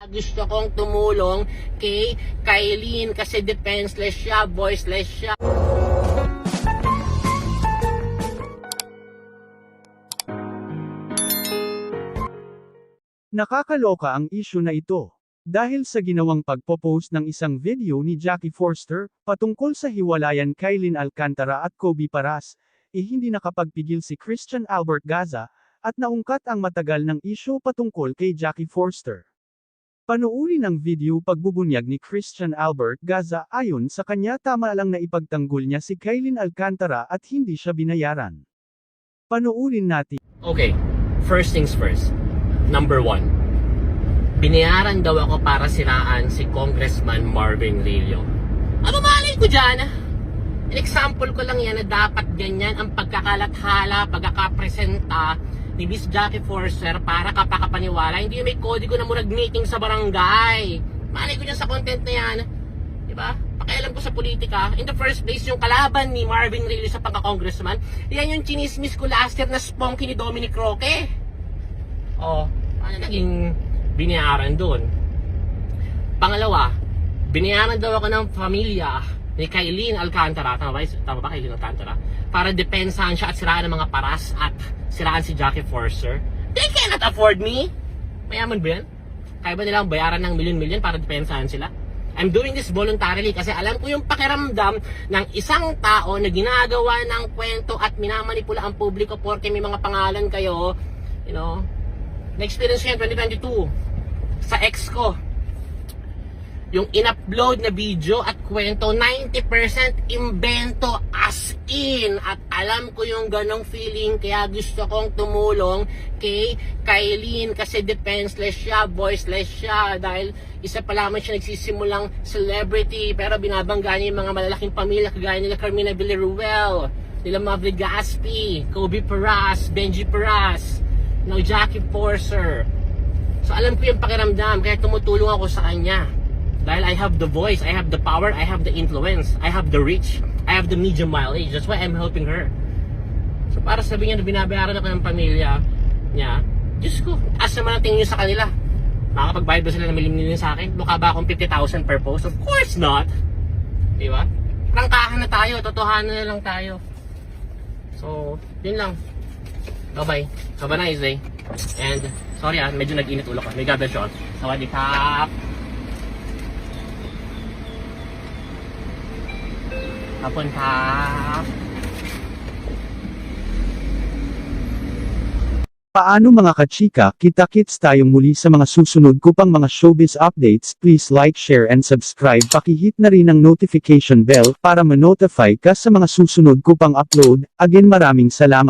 Gusto kong tumulong kay Kylene kasi defenseless siya, voiceless siya. Nakakaloka ang issue na ito. Dahil sa ginawang pagpo-post ng isang video ni Jackie Forster, patungkol sa hiwalayan Kylene Alcantara at Kobe Paras, hindi nakapagpigil si Christian Albert Gaza, at naungkat ang matagal ng issue patungkol kay Jackie Forster. Panoorin ang video pagbubunyag ni Christian Albert Gaza ayon sa kanya tama lang na ipagtanggol niya si Kylene Alcantara at hindi siya binayaran. Panoorin natin. Okay, first things first. Number 1. Binayaran daw ako para siraan si Congressman Marvin Lillo. Ano malay ko dyan? An example ko lang yan na dapat ganyan ang pagkakalathala, pagkakapresenta ni Miss Jackie Forster para kapakapaniwala. Hindi may kodigo na murag meeting sa barangay. Malay ko dyan sa content na yan. Diba? Pakialam ko sa politika. In the first place, yung kalaban ni Marvin Lillo sa pagka-congressman, yan yung chinismis ko last year na sponky ni Dominic Roque. Oh, ano naging binayaran doon? Pangalawa, binayaran daw ako ng pamilya ni Kylene Alcantara, tama ba Kylene Alcantara? Para depensahan siya at siraan ng mga paras at siraan si Jackie Forster. They cannot afford me! Mayaman ba yan? Kaya ba nilang bayaran ng milyon-milyon para depensahan sila? I'm doing this voluntarily kasi alam ko yung pakiramdam ng isang tao na ginagawa ng kwento at minamanipula ang publiko porque may mga pangalan kayo, you know. Na-experience ko yan 2022 sa ex ko. Yung in-upload na video at kwento, 90% imbento as in. At alam ko yung ganong feeling, kaya gusto kong tumulong kay Kylene kasi defenseless siya, voiceless siya. Dahil isa pa lamang siya nagsisimulang celebrity, pero binabangga niya yung mga malalaking pamilya kagaya nila Carmina Villaruel, nila Mavli Gaspi, Kobe Paras, Benji Paras, no, Jackie Forster. So alam ko yung pakiramdam, kaya tumutulong ako sa kanya. Dahil I have the voice, I have the power, I have the influence, I have the reach, I have the media mileage. That's why I'm helping her. So para sabihin niya na binabayaran ako ng pamilya niya, Diyos ko, taas naman ang tingin niyo sa kanila. Makakapagbayad ba sila ng milimilin sa akin? Mukha ba akong 50,000 per post? Of course not! Di ba? Prangkahan na tayo, totohanan na lang tayo. So, yun lang. Bye-bye. Have a nice day. And, sorry medyo nag-init ulo ko. May God bless you all. Sawadee-kap! Hapon kap! Paano mga kachika, kita-kits tayong muli sa mga susunod ko pang mga showbiz updates. Please like, share and subscribe. Pakihit na rin ang notification bell para ma-notify ka sa mga susunod ko pang upload. Again, maraming salamat.